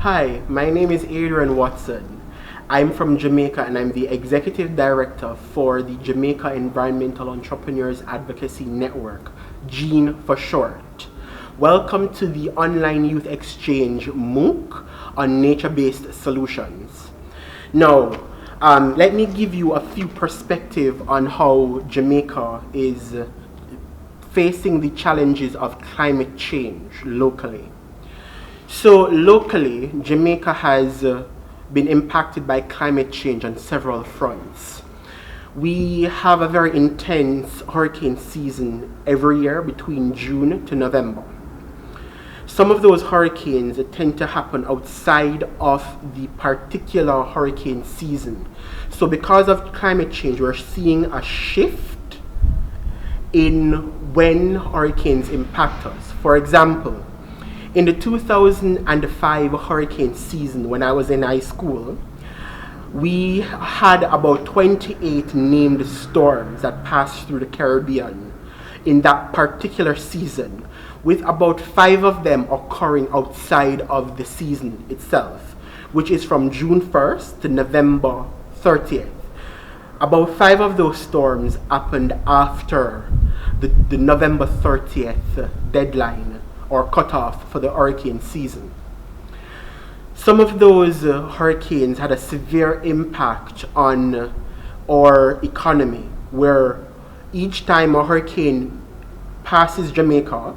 Hi, my name is Adrian Watson. I'm from Jamaica and I'm the Executive Director for the Jamaica Environmental Entrepreneurs Advocacy Network, GENE for short. Welcome to the Online Youth Exchange MOOC on nature-based solutions. Now, let me give you a few perspectives on how Jamaica is facing the challenges of climate change locally. So locally, Jamaica has been impacted by climate change on several fronts. We have a very intense hurricane season every year between June to November. Some of those hurricanes tend to happen outside of the particular hurricane season. So because of climate change, we're seeing a shift in when hurricanes impact us. For example, in the 2005 hurricane season, when I was in high school, we had about 28 named storms that passed through the Caribbean in that particular season, with about 5 of them occurring outside of the season itself, which is from June 1st to November 30th. About 5 of those storms happened after the November 30th deadline or cutoff for the hurricane season. Some of those hurricanes had a severe impact on our economy, where each time a hurricane passes Jamaica,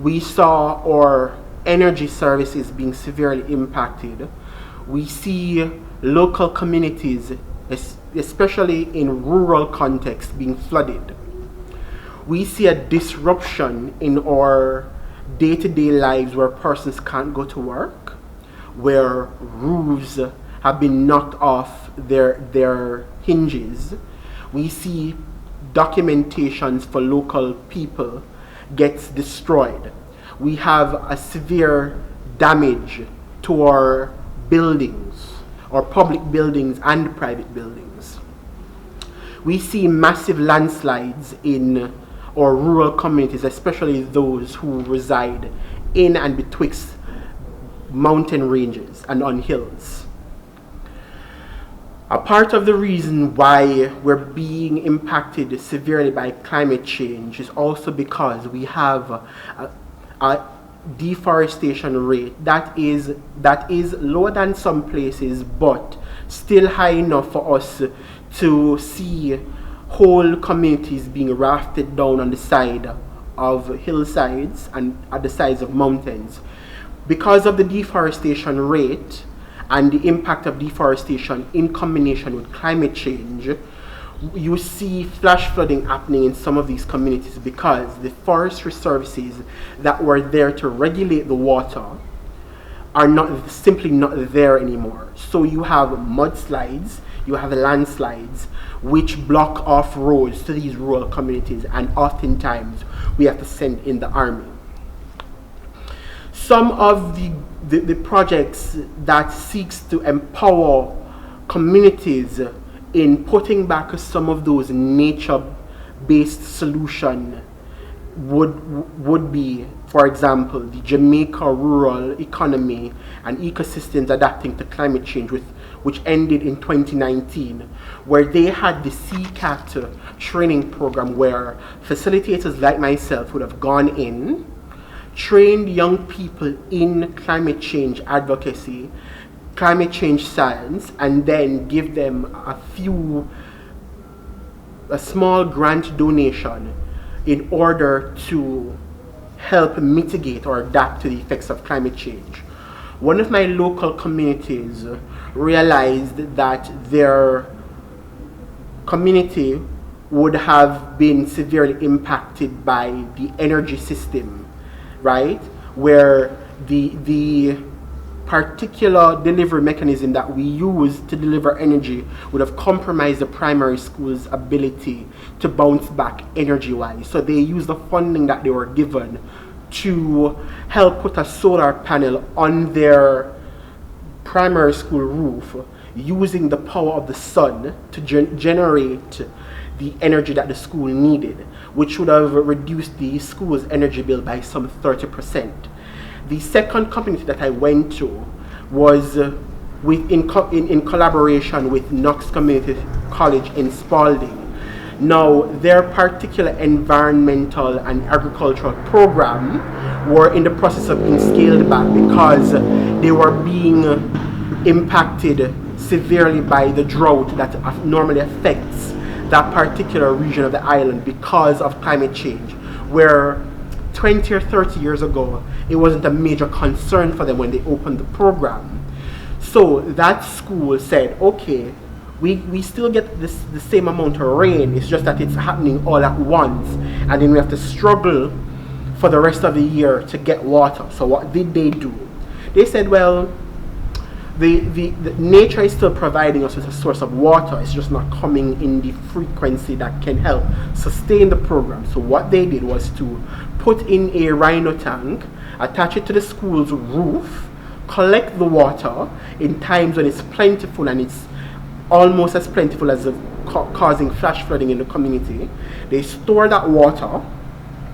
we saw our energy services being severely impacted. We see local communities, especially in rural contexts, being flooded. We see a disruption in our day-to-day lives where persons can't go to work, where roofs have been knocked off their hinges. We see documentations for local people gets destroyed. We have a severe damage to our buildings, our public buildings and private buildings. We see massive landslides in our rural communities, especially those who reside in and betwixt mountain ranges and on hills. A part of the reason why we're being impacted severely by climate change is also because we have a deforestation rate that is lower than some places, but still high enough for us to see whole communities being rafted down on the side of hillsides and at the sides of mountains. Because of the deforestation rate and the impact of deforestation in combination with climate change, you see flash flooding happening in some of these communities because the forestry services that were there to regulate the water are simply not there anymore. So you have mudslides, you have landslides, which block off roads to these rural communities, and oftentimes we have to send in the army. Some of the projects that seeks to empower communities in putting back some of those nature-based solutions would be, for example, the Jamaica Rural Economy and Ecosystems Adapting to Climate Change, which ended in 2019, where they had the CCAT training program where facilitators like myself would have gone in, trained young people in climate change advocacy, climate change science, and then give them a small grant donation in order to help mitigate or adapt to the effects of climate change. One of my local communities realized that their community would have been severely impacted by the energy system, right? Where the particular delivery mechanism that we use to deliver energy would have compromised the primary school's ability to bounce back energy-wise. So they used the funding that they were given to help put a solar panel on their primary school roof using the power of the sun to generate the energy that the school needed, which would have reduced the school's energy bill by some 30%. The second community that I went to was in collaboration with Knox Community College in Spalding. Now, their particular environmental and agricultural program were in the process of being scaled back because they were being impacted severely by the drought that normally affects that particular region of the island because of climate change, where 20 or 30 years ago, it wasn't a major concern for them when they opened the program. So that school said, okay, we still get the same amount of rain, it's just that it's happening all at once, and then we have to struggle for the rest of the year to get water. So what did they do? They said, well, the nature is still providing us with a source of water, it's just not coming in the frequency that can help sustain the program. So what they did was to put in a rhino tank, attach it to the school's roof, collect the water in times when it's plentiful, and it's almost as plentiful as causing flash flooding in the community. They store that water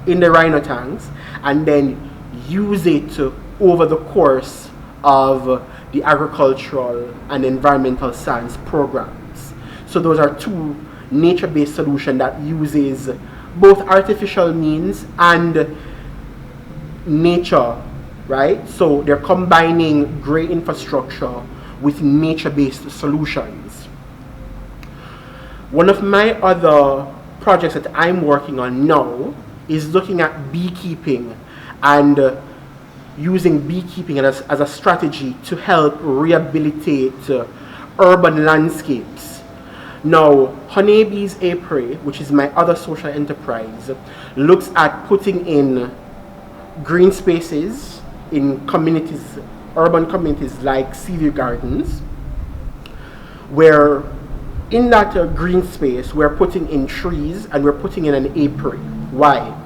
in the rhino tanks and then use it over the course of the agricultural and environmental science programs. So those are two nature-based solutions that uses both artificial means and nature, right? So they're combining great infrastructure with nature-based solutions. One of my other projects that I'm working on now is looking at beekeeping and using beekeeping as a strategy to help rehabilitate urban landscapes. Now, Honeybees Apiary, which is my other social enterprise, looks at putting in green spaces in communities, urban communities like Seaview Gardens, where in that green space we're putting in trees and we're putting in an apiary. Why?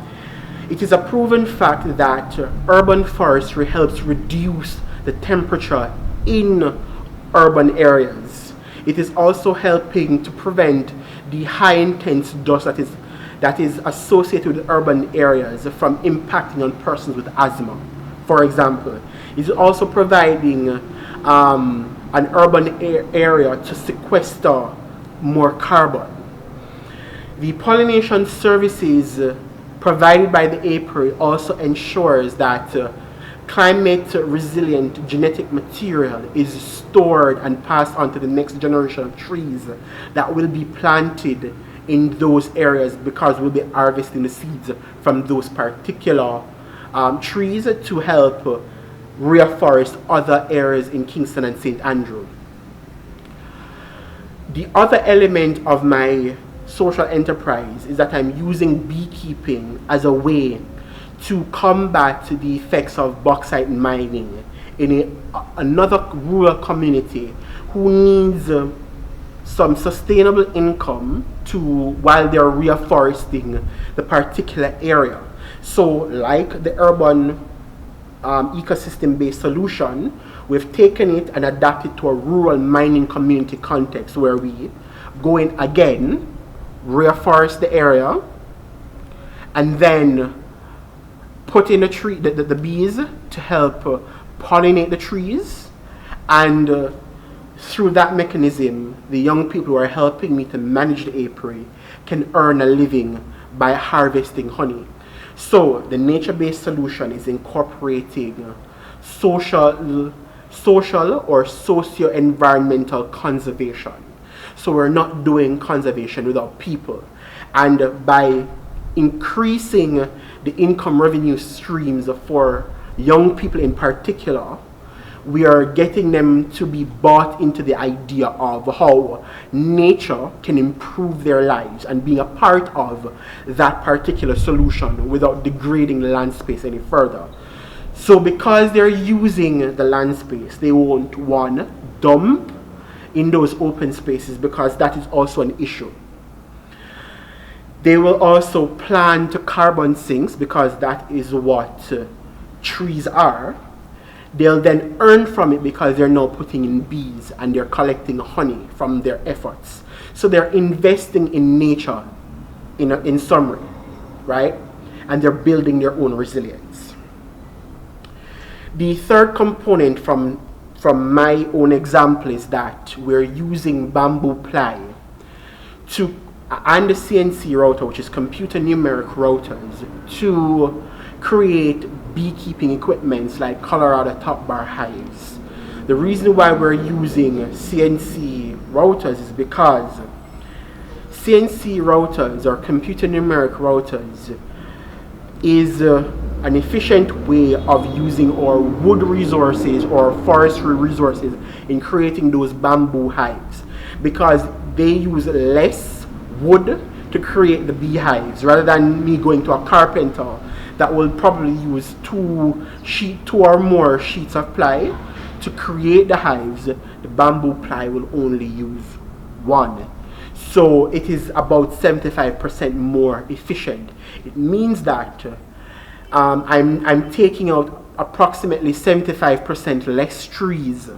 It is a proven fact that urban forestry helps reduce the temperature in urban areas. It is also helping to prevent the high intense dust that is associated with urban areas from impacting on persons with asthma, for example. It is also providing an urban area to sequester more carbon. The pollination services provided by the apiary also ensures that climate resilient genetic material is stored and passed on to the next generation of trees that will be planted in those areas, because we'll be harvesting the seeds from those particular trees to help reforest other areas in Kingston and St. Andrew. The other element of my social enterprise is that I'm using beekeeping as a way to combat the effects of bauxite mining in another rural community who needs some sustainable income while they're reforesting the particular area. So like the urban ecosystem-based solution, we've taken it and adapted it to a rural mining community context where we go in again, reforest the area, and then put in the bees to help pollinate the trees, and through that mechanism, the young people who are helping me to manage the apiary can earn a living by harvesting honey. So the nature-based solution is incorporating social or socio-environmental conservation. So we're not doing conservation without people. And by increasing the income revenue streams for young people in particular, we are getting them to be bought into the idea of how nature can improve their lives and being a part of that particular solution without degrading the land space any further. So because they're using the land space, they won't, one, dump in those open spaces, because that is also an issue. They will also plan to carbon sinks, because that is what trees are. They'll then earn from it because they're now putting in bees and they're collecting honey from their efforts. So they're investing in nature in summary, right? And they're building their own resilience. The third component from my own example is that we're using bamboo ply to and the CNC router, which is computer numeric routers, to create beekeeping equipments like Colorado top bar hives. The reason why we're using CNC routers is because CNC routers or computer numeric routers is an efficient way of using our wood resources or forestry resources in creating those bamboo hives, because they use less wood to create the beehives rather than me going to a carpenter that will probably use two or more sheets of ply to create the hives. The bamboo ply will only use one. So it is about 75% more efficient. It means that I'm taking out approximately 75% less trees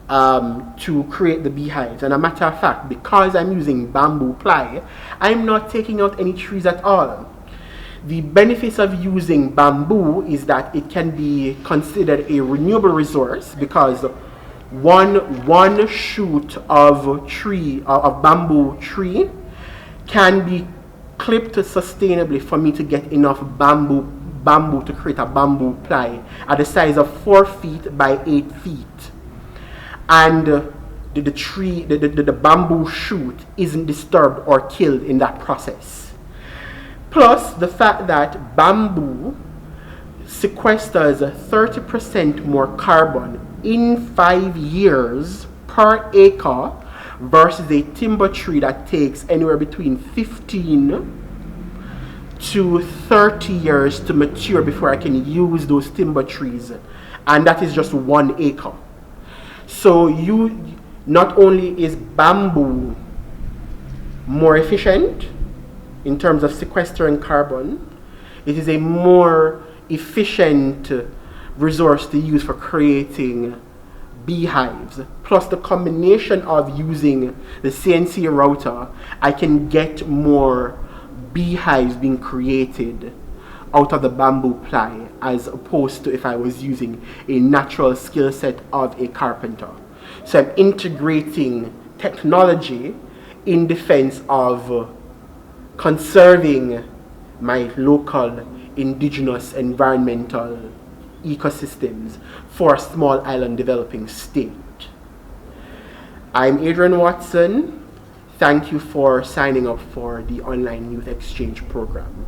to create the beehives. And a matter of fact, because I'm using bamboo ply, I'm not taking out any trees at all. The benefits of using bamboo is that it can be considered a renewable resource, because one shoot of bamboo tree can be clipped sustainably for me to get enough bamboo to create a bamboo ply at the size of 4 feet by 8 feet. And the bamboo shoot isn't disturbed or killed in that process. Plus the fact that bamboo sequesters 30% more carbon in 5 years per acre versus a timber tree that takes anywhere between 15 to 30 years to mature before I can use those timber trees, and that is just 1 acre. So not only is bamboo more efficient in terms of sequestering carbon, it is a more efficient resource to use for creating beehives. Plus the combination of using the CNC router, I can get more beehives being created out of the bamboo ply, as opposed to if I was using a natural skill set of a carpenter. So I'm integrating technology in defense of conserving my local indigenous environmental ecosystems for a small island developing state. I'm Adrian Watson. Thank you for signing up for the online youth exchange program.